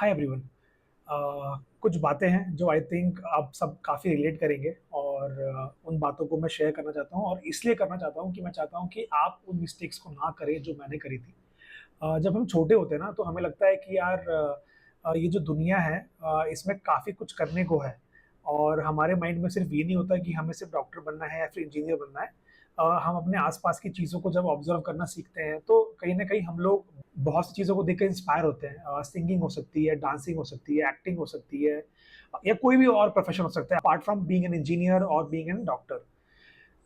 Hi everyone. कुछ बातें हैं जो आई थिंक आप सब काफ़ी रिलेट करेंगे और उन बातों को मैं शेयर करना चाहता हूँ और इसलिए करना चाहता हूँ कि मैं चाहता हूँ कि आप उन मिस्टेक्स को ना करें जो मैंने करी थी। जब हम छोटे होते हैं ना तो हमें लगता है कि यार ये जो दुनिया है इसमें काफ़ी कुछ करने को है और हमारे माइंड में सिर्फ ये नहीं होता कि हमें सिर्फ डॉक्टर बनना है या फिर इंजीनियर बनना है। हम अपने आसपास की चीज़ों को जब ऑब्जर्व करना सीखते हैं तो कहीं ना कहीं हम लोग बहुत सी चीज़ों को देख कर इंस्पायर होते हैं। सिंगिंग हो सकती है, डांसिंग हो सकती है, एक्टिंग हो सकती है या कोई भी और प्रोफेशन हो सकता है apart from being an engineer और बीइंग एन डॉक्टर।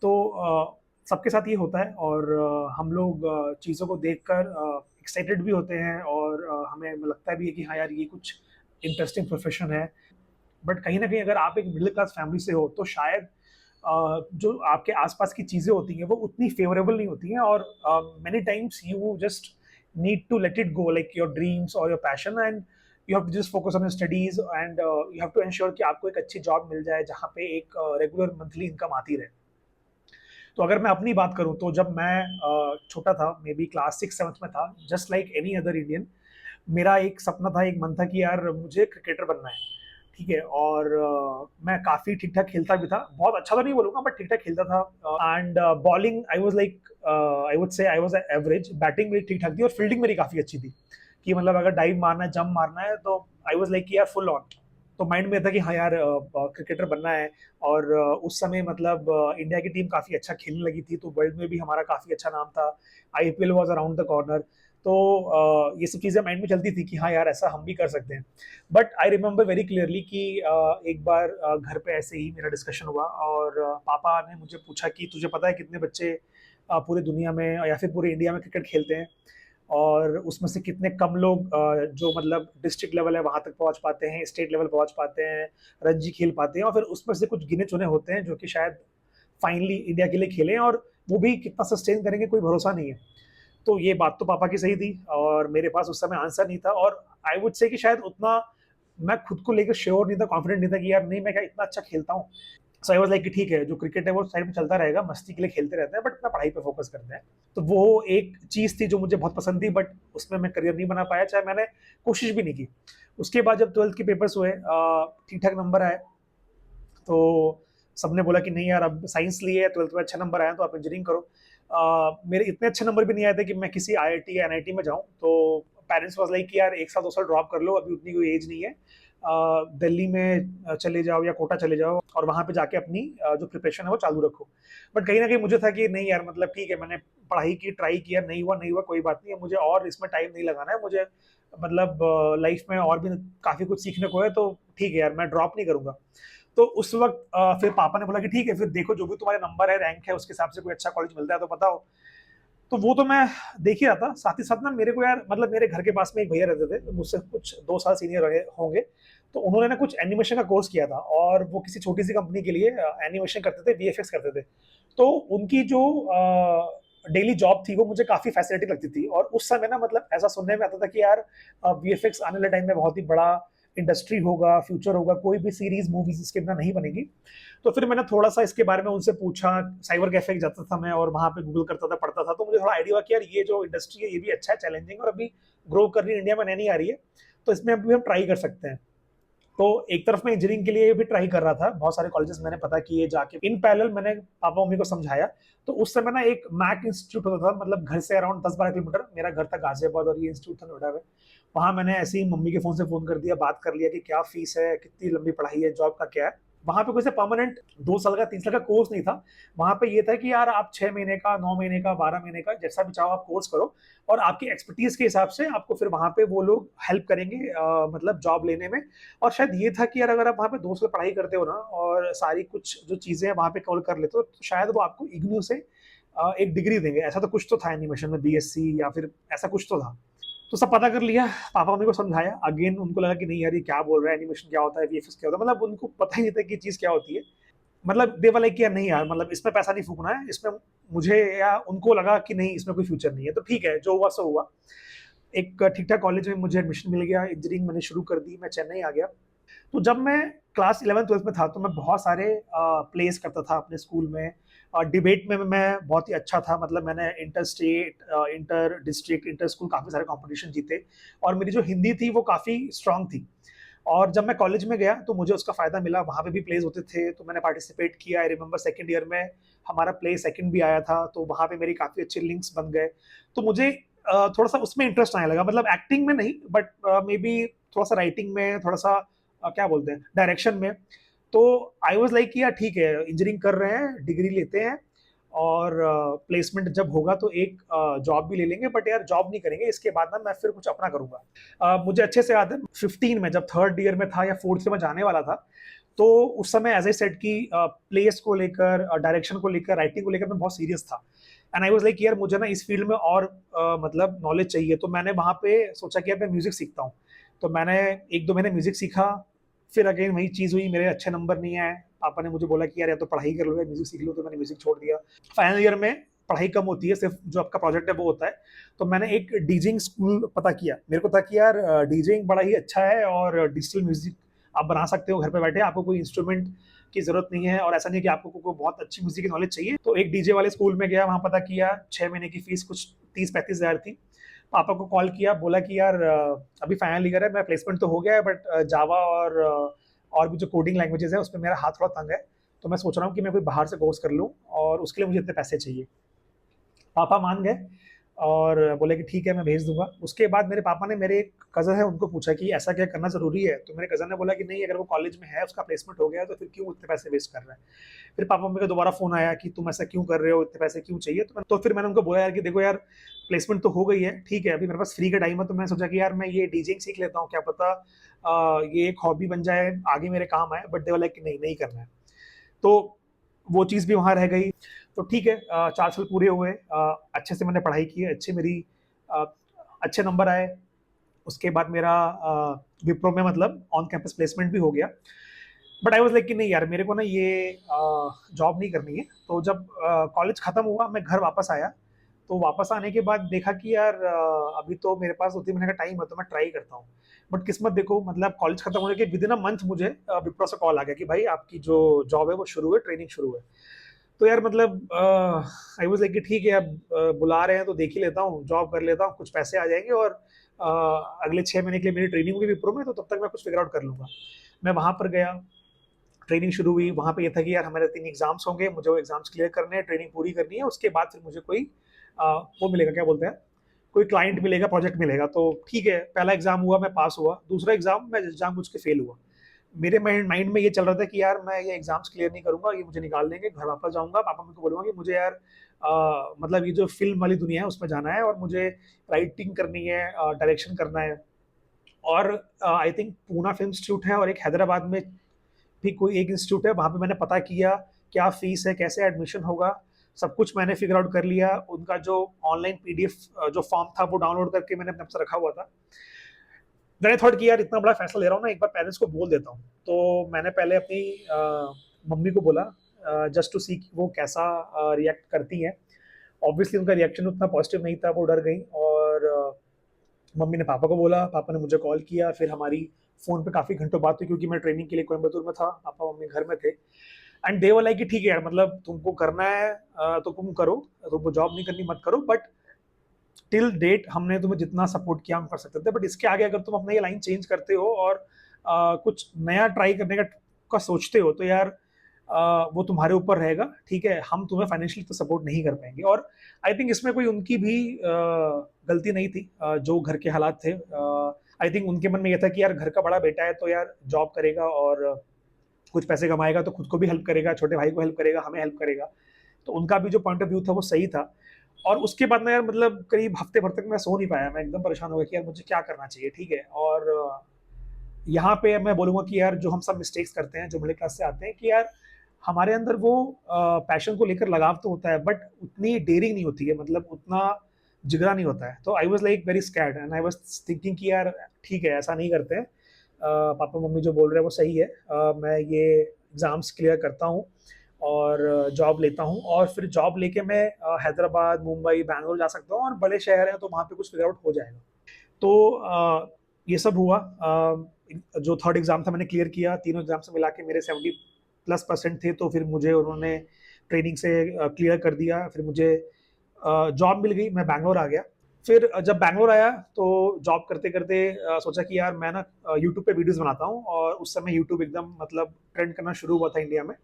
तो सबके साथ ये होता है और हम लोग चीज़ों को देखकर एक्साइटेड भी होते हैं और हमें लगता भी है कि हाँ यार ये कुछ इंटरेस्टिंग प्रोफेशन है। बट कहीं ना कहीं अगर आप एक मिडिल क्लास फैमिली से हो तो शायद जो आपके आसपास की चीज़ें होती हैं वो उतनी फेवरेबल नहीं होती हैं और many times you just need to let it go like your dreams or your passion and you have to just focus on your studies and you have to ensure कि आपको एक अच्छी जॉब मिल जाए जहाँ पे एक रेगुलर मंथली इनकम आती रहे। तो अगर मैं अपनी बात करूँ तो जब मैं छोटा था, मे बी क्लास 6 7 में था, just like any other Indian, मेरा एक सपना था, एक मन था कि यार मुझे क्रिकेटर बनना है। ठीक है, और मैं काफ़ी ठीक-ठाक खेलता भी था। बहुत अच्छा तो नहीं बोलूँगा बट ठीक-ठाक खेलता था। And bowling I was like I would say I was average. Batting मेरी ठीक-ठाक थी और फील्डिंग मेरी काफ़ी अच्छी थी कि मतलब अगर डाइव मारना है, जंप मारना है तो आई वाज़ लाइक कि यार फुल ऑन। तो माइंड में था कि हाँ यार क्रिकेटर बनना है। और उस समय मतलब इंडिया की टीम काफ़ी अच्छा खेलने लगी थी तो वर्ल्ड में भी हमारा काफ़ी अच्छा नाम था। IPL was around the corner. तो ये सब चीज़ें माइंड में चलती थी कि हाँ यार ऐसा हम भी कर सकते हैं। But I remember very clearly कि एक बार घर पे ऐसे ही मेरा डिस्कशन हुआ और पापा ने मुझे पूछा कि तुझे पता है कितने बच्चे पूरी दुनिया में या फिर पूरे इंडिया में क्रिकेट खेलते हैं और उसमें से कितने कम लोग जो मतलब डिस्ट्रिक्ट लेवल है वहाँ तक पहुँच पाते हैं, स्टेट लेवल पहुँच पाते हैं, रणजी खेल पाते हैं और फिर उसमें से कुछ गिने चुने होते हैं जो कि शायद फाइनली इंडिया के लिए खेलें और वो भी कितना सस्टेन करेंगे कोई भरोसा नहीं है। तो ये बात तो पापा की सही थी और मेरे पास उस समय आंसर नहीं था और आई वुड से कि शायद उतना मैं खुद को लेकर श्योर नहीं था, कॉन्फिडेंट नहीं था कि यार नहीं मैं क्या इतना अच्छा खेलता हूँ। सो आई वाज लाइक कि ठीक है, जो क्रिकेट है वो साइड में चलता रहेगा, मस्ती के लिए खेलते रहते हैं बट अपना पढ़ाई पे फोकस करते हैं। तो वो एक चीज़ थी जो मुझे बहुत पसंद थी बट उसमें मैं करियर नहीं बना पाया, चाहे मैंने कोशिश भी नहीं की। उसके बाद जब 12th के पेपर्स हुए, ठीक-ठाक नंबर आए, तो सबने बोला कि नहीं यार अब साइंस लिए है, 12th में अच्छे नंबर आए हैं तो आप इंजीनियरिंग करो। मेरे इतने अच्छे नंबर भी नहीं आए थे कि मैं किसी आईआईटी या एनआईटी में जाऊँ, तो पेरेंट्स वाज़ लाइक कि यार 1 साल 2 साल ड्रॉप कर लो, अभी उतनी कोई एज नहीं है। दिल्ली में चले जाओ या कोटा चले जाओ और वहाँ पे जाके अपनी जो प्रिपरेशन है वो चालू रखो। बट कहीं न कहीं मुझे था कि नहीं यार मतलब ठीक है, मैंने पढ़ाई की, ट्राई किया, नहीं हुआ कोई बात नहीं है, मुझे और इसमें टाइम नहीं लगाना है, मुझे मतलब लाइफ में और भी काफ़ी कुछ सीखने को है तो ठीक है यार मैं ड्रॉप नहीं करूँगा। तो उस वक़्त फिर पापा ने बोला कि ठीक है, फिर देखो जो भी तुम्हारे नंबर है, रैंक है, उसके हिसाब से कोई अच्छा कॉलेज मिलता है तो बताओ। तो वो तो मैं देख ही रहा था, साथ ही साथ ना मेरे को यार मतलब मेरे घर के पास में एक भैया रहते थे, मुझसे कुछ 2 साल सीनियर रहे होंगे। तो उन्होंने ना कुछ एनिमेशन का कोर्स किया था और वो किसी छोटी-सी कंपनी के लिए एनिमेशन करते थे, वीएफएक्स करते थे। तो उनकी जो डेली जॉब थी वो मुझे काफ़ी फैसिनेटिंग लगती थी और उस समय ना मतलब ऐसा सुनने में आता था कि यार वीएफएक्स आने वाले टाइम में बहुत ही बड़ा इंडस्ट्री होगा, फ्यूचर होगा, कोई भी सीरीज़, मूवीज़ इसके बिना नहीं बनेगी। तो फिर मैंने थोड़ा-सा इसके बारे में उनसे पूछा, साइबर कैफ़े जाता था मैं और वहाँ पे गूगल करता था, पढ़ता था, तो मुझे थोड़ा आइडिया हुआ कि यार ये जो इंडस्ट्री है ये भी अच्छा है, चैलेंजिंग और अभी ग्रो कर रही है, इंडिया में नई-नई आ रही है, तो इसमें अभी हम ट्राई कर सकते हैं। तो एक तरफ मैं इंजीनियरिंग के लिए भी ट्राई कर रहा था, बहुत सारे कॉलेजेस मैंने पता किए जाके, इन पैरेलल मैंने पापा-मम्मी को समझाया। तो उस समय ना एक मैक इंस्टीट्यूट होता था, मतलब घर से अराउंड 10-12 किलोमीटर, मेरा घर था गाज़ियाबाद और ये इंस्टीट्यूट था नोएडा में। वहाँ मैंने ऐसे ही मम्मी के फ़ोन से फ़ोन कर दिया, बात कर लिया कि क्या फ़ीस है, कितनी लंबी पढ़ाई है, जॉब का क्या है। वहाँ पे कोई ऐसा परमानेंट 2 साल का, 3 साल का कोर्स नहीं था। वहाँ पे ये था कि यार आप 6 महीने का, 9 महीने का, 12 महीने का, जैसा भी चाहो आप कोर्स करो और आपकी एक्सपर्टीज़ के हिसाब से आपको फिर वहाँ पे वो लोग हेल्प करेंगे मतलब जॉब लेने में। और शायद ये था कि यार अगर आप वहाँ पे 2 साल पढ़ाई करते हो ना और सारी कुछ जो चीज़ें हैं वहाँ पे कवर कर लेते हो, तो शायद वो आपको इग्नू से एक डिग्री देंगे। ऐसा तो कुछ तो था एनिमेशन में, बीएससी या फिर ऐसा कुछ तो था। तो सब पता कर लिया, पापा-मम्मी को समझाया, अगेन उनको लगा कि नहीं यार ये क्या बोल रहा है, एनिमेशन क्या होता है, वीएफएक्स क्या होता है, मतलब उनको पता ही नहीं था कि चीज़ क्या होती है। मतलब दे वर लाइक कि यार नहीं यार मतलब इसमें पैसा नहीं फूकना है, इसमें मुझे या उनको लगा कि नहीं इसमें कोई फ्यूचर नहीं है, तो ठीक है, जो हुआ सो हुआ। एक ठीक-ठाक कॉलेज में मुझे एडमिशन मिल गया, इंजीनियरिंग मैंने शुरू कर दी, मैं चेन्नई आ गया। तो जब मैं क्लास 11th-12th में था तो मैं बहुत सारे प्लेस करता था अपने स्कूल में। डिबेट में मैं बहुत ही अच्छा था, मतलब मैंने inter state, inter district, inter school काफ़ी सारे कंपटीशन जीते, और मेरी जो हिंदी थी वो काफ़ी स्ट्रांग थी। और जब मैं कॉलेज में गया तो मुझे उसका फ़ायदा मिला, वहाँ पे भी प्लेज होते थे तो मैंने पार्टिसिपेट किया। आई रिमेंबर सेकंड ईयर में हमारा प्ले सेकंड भी आया था, तो वहाँ पे मेरी काफ़ी अच्छे लिंक्स बन गए। तो मुझे थोड़ा सा उसमें इंटरेस्ट आने लगा, मतलब एक्टिंग में नहीं, बट मे बी थोड़ा सा राइटिंग में, थोड़ा सा क्या बोलते हैं, डायरेक्शन में। तो आई वॉज लाइक कि यार ठीक है, इंजीनियरिंग कर रहे हैं, डिग्री लेते हैं, और प्लेसमेंट जब होगा तो एक जॉब भी ले लेंगे, बट यार जॉब नहीं करेंगे, इसके बाद ना मैं फिर कुछ अपना करूंगा। मुझे अच्छे से याद है 15 में, जब थर्ड ईयर में था या फोर्थ में जाने वाला था, तो उस समय एज ए सेट की प्लेस को लेकर, डायरेक्शन को लेकर, राइटिंग को लेकर मैं बहुत सीरियस था। एंड आई वाज लाइक यार मुझे ना इस फील्ड में और मतलब नॉलेज चाहिए। तो मैंने वहाँ पे सोचा कि यार मैं म्यूजिक सीखता हूँ। तो मैंने 1-2 महीने म्यूजिक सीखा। फिर अगेन वही चीज़ हुई, मेरे अच्छे नंबर नहीं आए। पापा ने मुझे बोला कि यार या तो पढ़ाई कर लो या म्यूजिक सीख लो, तो मैंने म्यूजिक छोड़ दिया। फाइनल ईयर में पढ़ाई कम होती है, सिर्फ जो आपका प्रोजेक्ट है वो होता है। तो मैंने एक डीजिंग स्कूल पता किया, मेरे को था कि यार डीजिंग बड़ा ही अच्छा है, और डिजिटल म्यूजिक आप बना सकते हो घर पे बैठे, आपको कोई इंस्ट्रूमेंट की जरूरत नहीं है, और ऐसा नहीं है कि आपको कोई बहुत अच्छी म्यूजिक की नॉलेज चाहिए। तो एक डीजे वाले स्कूल में गया, वहाँ पता किया, 6 महीने की फीस कुछ 30-35 हज़ार थी। पापा को कॉल किया, बोला कि यार अभी फाइनल ईयर है, मेरा प्लेसमेंट तो हो गया है, बट जावा और भी जो कोडिंग लैंग्वेजेस है उसमें मेरा हाथ थोड़ा तंग है। तो मैं सोच रहा हूँ कि मैं कोई बाहर से कोर्स कर लूँ, और उसके लिए मुझे इतने पैसे चाहिए। पापा मान गए और बोले कि ठीक है, मैं भेज दूंगा। उसके बाद मेरे पापा ने, मेरे एक कज़न है उनको पूछा कि ऐसा क्या करना ज़रूरी है, तो मेरे कज़न ने बोला कि नहीं, अगर वो कॉलेज में है, उसका प्लेसमेंट हो गया है, तो फिर क्यों इतने पैसे वेस्ट कर रहा है। फिर पापा मम्मी का दोबारा फ़ोन आया कि तुम ऐसा क्यों कर रहे हो, इतने पैसे क्यों चाहिए। तो फिर मैंने उनको बोला यार कि देखो यार, प्लेसमेंट तो हो गई है, ठीक है, अभी मेरे पास फ्री का टाइम है, तो मैं सोचा कि यार मैं ये डीजिंग सीख लेता हूँ, क्या पता ये एक हॉबी बन जाए, आगे मेरे काम आए। बट दे वाला कि नहीं, नहीं करना है। तो वो चीज़ भी वहाँ रह गई। तो ठीक है, 4 साल पूरे हुए, अच्छे से मैंने पढ़ाई की, अच्छे मेरी अ, अच्छे नंबर आए। उसके बाद मेरा विप्रो में मतलब ऑन कैंपस प्लेसमेंट भी हो गया। बट आई वाज लाइक कि नहीं यार, मेरे को ना ये जॉब नहीं करनी है। तो जब कॉलेज खत्म हुआ, मैं घर वापस आया। तो वापस आने के बाद देखा कि यार अभी तो मेरे पास 2-3 महीने का टाइम है, तो मैं ट्राई करता हूँ। बट किस्मत देखो, मतलब कॉलेज खत्म होने के विदिन अ मंथ मुझे विप्रो से कॉल आ गया कि भाई आपकी जो जॉब है वो शुरू है, ट्रेनिंग शुरू है। तो यार मतलब आई वाज लाइक कि ठीक है, अब बुला रहे हैं तो देख ही लेता हूँ, जॉब कर लेता हूँ, कुछ पैसे आ जाएंगे, और अगले 6 महीने के लिए मेरी ट्रेनिंग होगी विप्रो में, तो तब तक मैं कुछ फिगर आउट कर लूंगा। मैं वहां पर गया, ट्रेनिंग शुरू हुई। वहाँ पे ये था कि यार हमारे 3 एग्जाम्स होंगे, मुझे वो एग्जाम्स क्लियर करने हैं, ट्रेनिंग पूरी करनी है, उसके बाद फिर मुझे कोई वो मिलेगा, क्या बोलते हैं, कोई क्लाइंट मिलेगा, प्रोजेक्ट मिलेगा। तो ठीक है, पहला एग्जाम हुआ, मैं पास हुआ। दूसरा एग्जाम मैं एग्जाम मुझ के फेल हुआ। मेरे माइंड में ये चल रहा था कि यार मैं ये एग्जाम्स क्लियर नहीं करूंगा, ये मुझे निकाल देंगे, घर वापस जाऊंगा, पापा मम्मी को बोलूंगा कि मुझे यार मतलब ये जो फिल्म वाली दुनिया है उसमें जाना है, और मुझे राइटिंग करनी है, डायरेक्शन करना है। और I think Poona film institute है, और एक हैदराबाद में भी कोई एक इंस्टीट्यूट है, वहाँ पे मैंने पता किया क्या फीस है, कैसे एडमिशन होगा, सब कुछ मैंने फिगर आउट कर लिया। उनका जो ऑनलाइन पीडीएफ जो फॉर्म था वो डाउनलोड करके मैंने अपने पास रखा हुआ था। मैंने थॉट कि यार इतना बड़ा फैसला ले रहा हूँ ना, एक बार पेरेंट्स को बोल देता हूँ। तो मैंने पहले अपनी मम्मी को बोला, जस्ट टू सी वो कैसा रिएक्ट करती हैं। ऑब्वियसली उनका रिएक्शन उतना पॉजिटिव नहीं था, वो डर गई। और मम्मी ने पापा को बोला, पापा ने मुझे कॉल किया, फिर हमारी फ़ोन पे काफ़ी घंटों बात हुई, क्योंकि मैं ट्रेनिंग के लिए कोयम्बतूर में था, पापा मम्मी घर में थे। एंड दे वर लाइक कि ठीक है यार, मतलब तुमको करना है तो तुम करो, तुमको जॉब नहीं करनी मत करो, बट टिल डेट हमने तुम्हें जितना सपोर्ट किया हम कर सकते थे। बट इसके आगे अगर तुम अपना ये लाइन चेंज करते हो और कुछ नया ट्राई करने का सोचते हो, तो यार वो तुम्हारे ऊपर रहेगा, ठीक है, हम तुम्हें फाइनेंशियली तो सपोर्ट नहीं कर पाएंगे। और आई थिंक इसमें कोई उनकी भी गलती नहीं थी, जो घर के हालात थे। आई थिंक उनके मन में यह था कि यार घर का बड़ा बेटा है, तो यार जॉब करेगा और कुछ पैसे कमाएगा, तो खुद को भी हेल्प करेगा, छोटे भाई को हेल्प करेगा, हमें हेल्प करेगा। तो उनका भी जो पॉइंट ऑफ व्यू था वो सही था। और उसके बाद ना यार, मतलब करीब हफ्ते भर तक मैं सो नहीं पाया, मैं एकदम परेशान हो गया कि यार मुझे क्या करना चाहिए, ठीक है। और यहाँ पे मैं बोलूँगा कि यार जो हम सब मिस्टेक्स करते हैं, जो मिडिल क्लास से आते हैं, कि यार हमारे अंदर वो पैशन को लेकर लगाव तो होता है, बट उतनी डेयरिंग नहीं होती है, मतलब उतना जिगरा नहीं होता है। तो I was like very scared, and I was thinking कि यार ठीक है, ऐसा नहीं करते हैं, पापा मम्मी जो बोल रहे हैं वो सही है। मैं ये एग्ज़ाम्स क्लियर करता हूँ और जॉब लेता हूँ, और फिर जॉब लेके मैं हैदराबाद, मुंबई, बैंगलोर जा सकता हूँ, और बड़े शहर हैं तो वहाँ पे कुछ फिगर आउट हो जाएगा। तो ये सब हुआ। जो थर्ड एग्ज़ाम था मैंने क्लियर किया, तीनों एग्ज़ाम से मिला के मेरे 70+ परसेंट थे। तो फिर मुझे उन्होंने ट्रेनिंग से क्लियर कर दिया, फिर मुझे जॉब मिल गई, मैं बैंगलोर आ गया। फिर जब बैंगलोर आया तो जॉब करते करते सोचा कि यार मैं ना यूट्यूब पे वीडियोस बनाता हूँ, और उस समय यूट्यूब एकदम मतलब ट्रेंड करना शुरू हुआ था इंडिया में।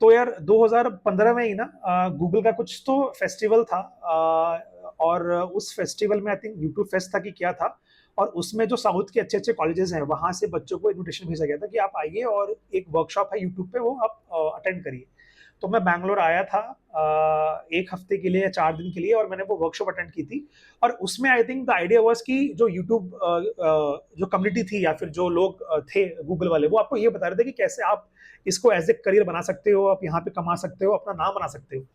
तो यार 2015 में ही ना गूगल का कुछ तो फेस्टिवल था, और उस फेस्टिवल में आई थिंक यूट्यूब फेस्ट था कि क्या था, और उसमें जो साउथ के अच्छे अच्छे कॉलेजेस हैं वहां से बच्चों को इनविटेशन भेजा गया था कि आप आइए और एक वर्कशॉप है यूट्यूब पे, वो आप अटेंड करिए। तो मैं बैंगलोर आया था 1 हफ्ते के लिए या 4 दिन के लिए, और मैंने वो वर्कशॉप अटेंड की थी। और उसमें I think the idea was कि जो यूट्यूब जो कम्युनिटी थी या फिर जो लोग थे गूगल वाले, वो आपको ये बता रहे थे कि कैसे आप इसको एज ए करियर बना सकते हो, आप यहाँ पे कमा सकते हो, अपना नाम बना सकते हो।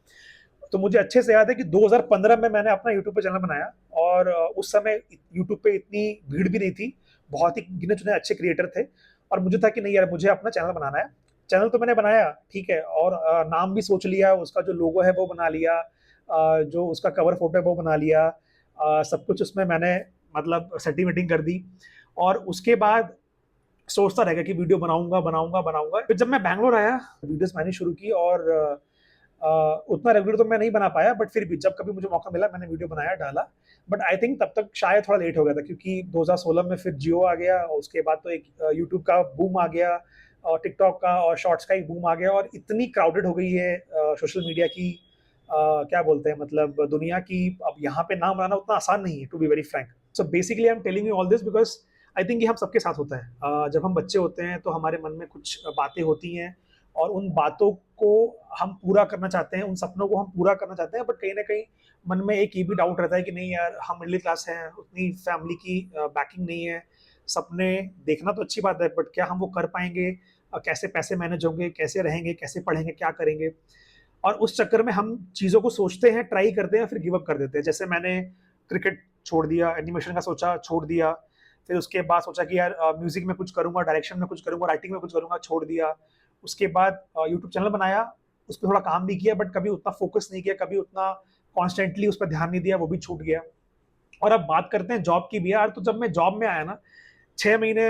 तो मुझे अच्छे से याद है कि 2015 में मैंने अपना यूट्यूब पे चैनल बनाया, और उस समय यूट्यूब पे इतनी भीड़ भी नहीं थी, बहुत ही गिने चुने अच्छे क्रिएटर थे। और मुझे था कि नहीं यार, मुझे अपना चैनल बनाना है। चैनल तो मैंने बनाया, ठीक है, और नाम भी सोच लिया, उसका जो लोगो है वो बना लिया, जो उसका कवर फोटो है वो बना लिया, सब कुछ उसमें मैंने मतलब सेटिंग वेटिंग कर दी। और उसके बाद सोचता रह गया कि वीडियो बनाऊंगा बनाऊंगा बनाऊंगा। फिर जब मैं बैंगलोर आया, वीडियोस बनानी शुरू की, और उतना रेगुलर तो मैं नहीं बना पाया, बट फिर भी जब कभी मुझे मौका मिला मैंने वीडियो बनाया, डाला। बट आई थिंक तब तक शायद थोड़ा लेट हो गया था, क्योंकि 2016 में फिर जियो आ गया, और उसके बाद तो एक यूट्यूब का बूम आ गया, और टिकटॉक का और शॉर्ट्स का एक बूम आ गया, और इतनी क्राउडेड हो गई है सोशल मीडिया की, क्या बोलते हैं मतलब दुनिया की, अब यहाँ पे नाम बनाना उतना आसान नहीं है, to be very frank. So basically I am telling you all this because I think ये हम सबके साथ होता है। जब हम बच्चे होते हैं तो हमारे मन में कुछ बातें होती हैं, और उन बातों को हम पूरा करना चाहते हैं, उन सपनों को हम पूरा करना चाहते हैं, बट कहीं ना कहीं मन में एक ये भी डाउट रहता है कि नहीं यार, हम मिडिल क्लास हैं, उतनी फैमिली की बैकिंग नहीं है। सपने देखना तो अच्छी बात है, बट क्या हम वो कर पाएंगे? कैसे पैसे मैनेज होंगे, कैसे रहेंगे, कैसे पढ़ेंगे, क्या करेंगे? और उस चक्कर में हम चीज़ों को सोचते हैं, ट्राई करते हैं, फिर गिव अप कर देते हैं। जैसे मैंने क्रिकेट छोड़ दिया, एनिमेशन का सोचा, छोड़ दिया। फिर उसके बाद सोचा कि यार म्यूजिक में कुछ करूंगा, डायरेक्शन में कुछ करूंगा, राइटिंग में कुछ करूंगा, छोड़ दिया। उसके बाद यूट्यूब चैनल बनाया, उस पर थोड़ा काम भी किया, बट कभी उतना फोकस नहीं किया, कभी उतना कॉन्स्टेंटली उस पर ध्यान नहीं दिया, वो भी छूट गया। और अब बात करते हैं जॉब की भी यार। तो जब मैं जॉब में आया ना, 6 महीने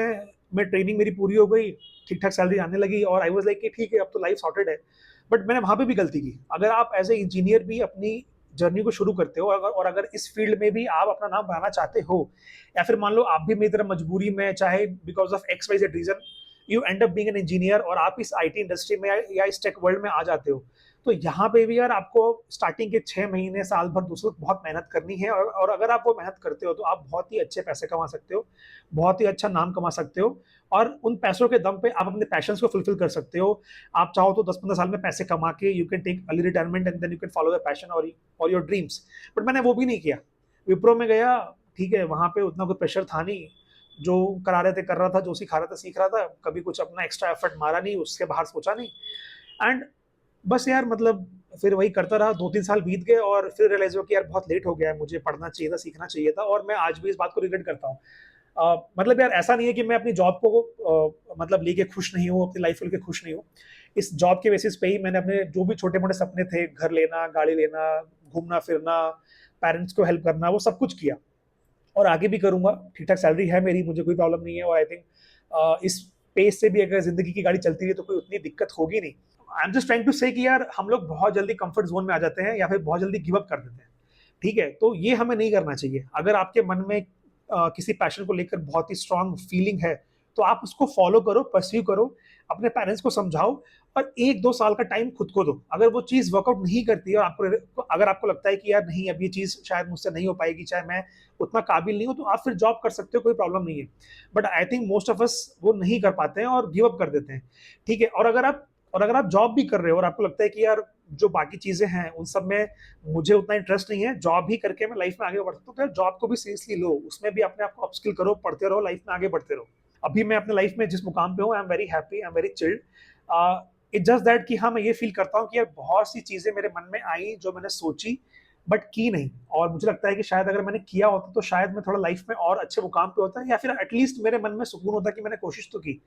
में ट्रेनिंग मेरी पूरी हो गई, ठीक ठाक सैलरी आने लगी, और आई वाज लाइक कि ठीक है, अब तो लाइफ सॉर्टेड है। बट मैंने वहां पे भी गलती की। अगर आप एज ए इंजीनियर भी अपनी जर्नी को शुरू करते हो, और अगर इस फील्ड में भी आप अपना नाम बनाना चाहते हो, या फिर मान लो आप भी मेरी तरह मजबूरी में, चाहे because of X Y Z reason, you end up being an engineer, और आप इस आईटी इंडस्ट्री में या इस टेक वर्ल्ड में आ जाते हो, तो यहाँ पे भी यार आपको स्टार्टिंग के 6 महीने, साल भर, दूसरों बहुत मेहनत करनी है। और अगर आप वो मेहनत करते हो तो आप बहुत ही अच्छे पैसे कमा सकते हो, बहुत ही अच्छा नाम कमा सकते हो, और उन पैसों के दम पे आप अपने पैशंस को फुलफिल कर सकते हो। आप चाहो तो 10-15 साल में पैसे कमा के you can take early retirement, and then you can follow the passion और योर ड्रीम्स। बट मैंने वो भी नहीं किया। विप्रो में गया, ठीक है, वहां पे उतना कोई प्रेशर था नहीं, जो करा रहे थे कर रहा था, जो सिखा रहा था सीख रहा था, कभी कुछ अपना एक्स्ट्रा एफर्ट मारा नहीं, उसके बाहर सोचा नहीं। एंड बस यार मतलब फिर वही करता रहा, 2-3 साल बीत गए, और फिर रियलाइज हुआ कि यार बहुत लेट हो गया है, मुझे पढ़ना चाहिए था, सीखना चाहिए था। और मैं आज भी इस बात को रिग्रेट करता हूँ। मतलब यार ऐसा नहीं है कि मैं अपनी जॉब को मतलब लेके खुश नहीं हूँ, अपनी लाइफ को लेके खुश नहीं हूँ। इस जॉब के बेसिस पे ही मैंने अपने जो भी छोटे मोटे सपने थे, घर लेना, गाड़ी लेना, घूमना फिरना, पेरेंट्स को हेल्प करना, वो सब कुछ किया, और आगे भी करूंगा। ठीक ठाक सैलरी है मेरी, मुझे कोई प्रॉब्लम नहीं है, और आई थिंक इस पेस से भी अगर जिंदगी की गाड़ी चलती रही तो कोई उतनी दिक्कत होगी नहीं। I am just trying to say कि यार हम लोग बहुत जल्दी कंफर्ट जोन में आ जाते हैं, या फिर बहुत जल्दी गिव अप कर देते हैं। ठीक है, तो ये हमें नहीं करना चाहिए। अगर आपके मन में किसी पैशन को लेकर बहुत ही स्ट्रांग फीलिंग है, तो आप उसको फॉलो करो, परस्यू करो, अपने पेरेंट्स को समझाओ, और 1-2 साल का टाइम खुद को दो। अगर वो चीज़ वर्कआउट नहीं करती है, और आपको अगर आपको लगता है कि यार नहीं, अब ये चीज़ शायद मुझसे नहीं हो पाएगी, चाहे मैं उतना काबिल नहीं हूँ, तो आप फिर जॉब कर सकते हो, कोई प्रॉब्लम नहीं है। But I think most of us वो नहीं कर पाते हैं और गिव अप कर देते हैं। ठीक है, और अगर आप जॉब भी कर रहे हो, और आपको लगता है कि यार जो बाकी चीजें हैं उन सब में मुझे उतना इंटरेस्ट नहीं है, जॉब ही करके मैं लाइफ में आगे बढ़ सकता हूँ, तो यार जॉब को भी सीरियसली लो, उसमें भी अपने आप को अपस्किल करो, पढ़ते रहो, लाइफ में आगे बढ़ते रहो। अभी मैं अपने लाइफ में जिस मुकाम पे हूँ, I am very happy, I am very chilled. It just that कि हाँ, मैं ये फील करता हूँ कि यार बहुत सी चीजें मेरे मन में आई जो मैंने सोची, बट की नहीं। और मुझे लगता है कि शायद अगर मैंने किया होता तो शायद मैं थोड़ा लाइफ में और अच्छे मुकाम पे होता, या फिर एटलीस्ट मेरे मन में सुकून होता कि मैंने कोशिश तो की।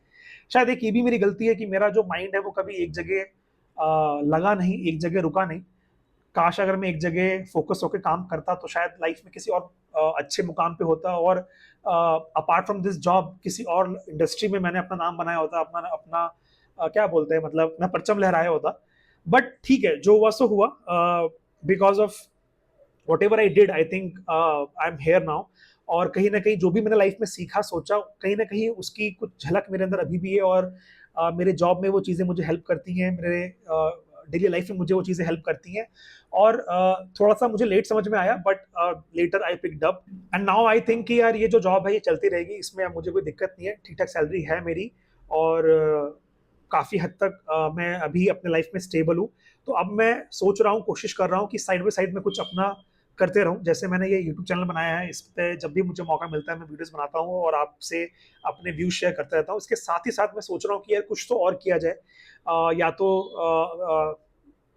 शायद एक ये भी मेरी गलती है कि मेरा जो माइंड है वो कभी एक जगह लगा नहीं, एक जगह रुका नहीं। काश अगर मैं एक जगह फोकस होकर काम करता तो शायद लाइफ में किसी और अच्छे मुकाम पे होता, और अपार्ट फ्रॉम दिस जॉब किसी और इंडस्ट्री में मैंने अपना नाम बनाया होता, अपना अपना क्या बोलते हैं मतलब अपना परचम लहराया होता। बट ठीक है, जो हुआ सो हुआ। Because of what ever I did, I think I am here now. और कहीं ना कहीं जो भी मैंने लाइफ में सीखा सोचा, कहीं ना कहीं उसकी कुछ झलक मेरे अंदर अभी भी है। और मेरे जॉब में वो चीज़ें मुझे हेल्प करती हैं, मेरे डेली लाइफ में मुझे वो चीज़ें हेल्प करती हैं। और थोड़ा सा मुझे लेट समझ में आया, but later I picked up and now I think कि यार ये जो जॉब है ये चलती रहेगी, इसमें अब मुझे कोई दिक्कत नहीं है, ठीक ठाक सैलरी है मेरी। और काफ़ी हद तक मैं अभी अपने लाइफ में स्टेबल हूँ। तो अब मैं सोच रहा हूँ, कोशिश कर रहा हूँ कि साइड बाई साइड में कुछ अपना करते रहूँ। जैसे मैंने ये यूट्यूब चैनल बनाया है, इस पे जब भी मुझे मौका मिलता है मैं वीडियोस बनाता हूँ और आपसे अपने व्यूज शेयर करता रहता हूँ। इसके साथ ही साथ मैं सोच रहा हूँ कि यार कुछ तो और किया जाए। या तो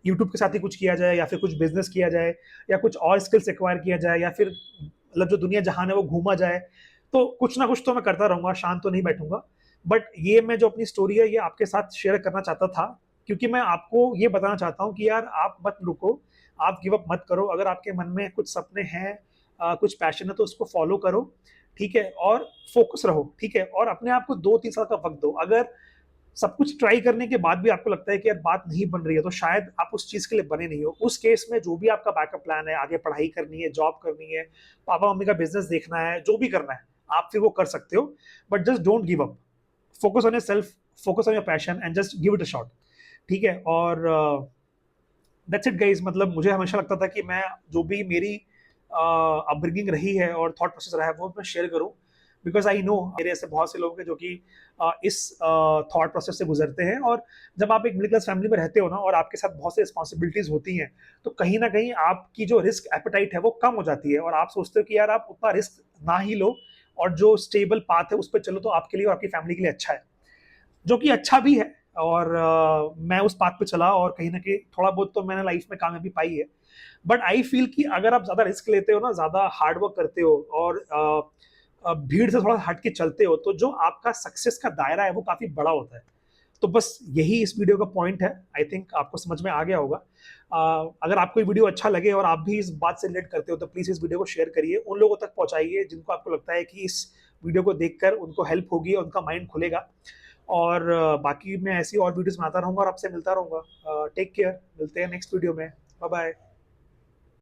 यूट्यूब के साथ ही कुछ किया जाए, या फिर कुछ बिजनेस किया जाए, या कुछ और स्किल्स एक्वायर किया जाए, या फिर मतलब जो दुनिया जहान है वो घूमा जाए। तो कुछ ना कुछ तो मैं करता रहूंगा, शांत तो नहीं बैठूंगा। बट ये मैं जो अपनी स्टोरी है ये आपके साथ शेयर करना चाहता था, क्योंकि मैं आपको ये बताना चाहता हूँ कि यार आप मत रुको, आप गिव अप मत करो। अगर आपके मन में कुछ सपने हैं, कुछ पैशन है, तो उसको फॉलो करो, ठीक है। और फोकस रहो, ठीक है। और अपने आप को 2-3 साल का वक्त दो। अगर सब कुछ ट्राई करने के बाद भी आपको लगता है कि यार बात नहीं बन रही है, तो शायद आप उस चीज के लिए बने नहीं हो। उस केस में जो भी आपका बैकअप प्लान है, आगे पढ़ाई करनी है, जॉब करनी है, पापा मम्मी का बिजनेस देखना है, जो भी करना है आप फिर वो कर सकते हो। But just don't give up, focus on your self, focus on your passion and just give it a shot, ठीक है। और दैट्स इट गाइस। मतलब मुझे हमेशा लगता था कि मैं जो भी मेरी अपब्रिंगिंग रही है और थॉट प्रोसेस रहा है वो मैं शेयर करूं, बिकॉज आई नो मेरे ऐसे बहुत से लोग हैं जो कि इस थॉट प्रोसेस से गुजरते हैं। और जब आप एक मिडिल क्लास फैमिली में रहते हो ना, और आपके साथ बहुत सी रिस्पॉन्सिबिलिटीज होती हैं, तो कहीं ना कहीं आपकी जो रिस्क एपेटाइट है वो कम हो जाती है, और आप सोचते हो कि यार आप उतना रिस्क ना ही लो, और जो स्टेबल पाथ है उस पर चलो, तो आपके लिए और आपकी फैमिली के लिए अच्छा है, जो कि अच्छा भी है। और मैं उस पाथ पे चला, और कहीं ना कहीं थोड़ा बहुत तो मैंने लाइफ में कामयाबी पाई है। बट आई फील कि अगर आप ज्यादा रिस्क लेते हो ना, ज्यादा हार्ड वर्क करते हो, और भीड़ से थोड़ा हट के चलते हो, तो जो आपका सक्सेस का दायरा है वो काफी बड़ा होता है। तो बस यही इस वीडियो का पॉइंट है। आई थिंक आपको समझ में आ गया होगा। अगर आपको ये वीडियो अच्छा लगे और आप भी इस बात से रिलेट करते हो, तो प्लीज इस वीडियो को शेयर करिए, उन लोगों तक पहुंचाइए जिनको आपको लगता है कि इस वीडियो को देखकर उनको हेल्प होगी और उनका माइंड खुलेगा। और बाकी मैं ऐसी और वीडियोस बनाता रहूंगा और आपसे मिलता रहूंगा। टेक केयर, मिलते हैं नेक्स्ट वीडियो में। Bye bye.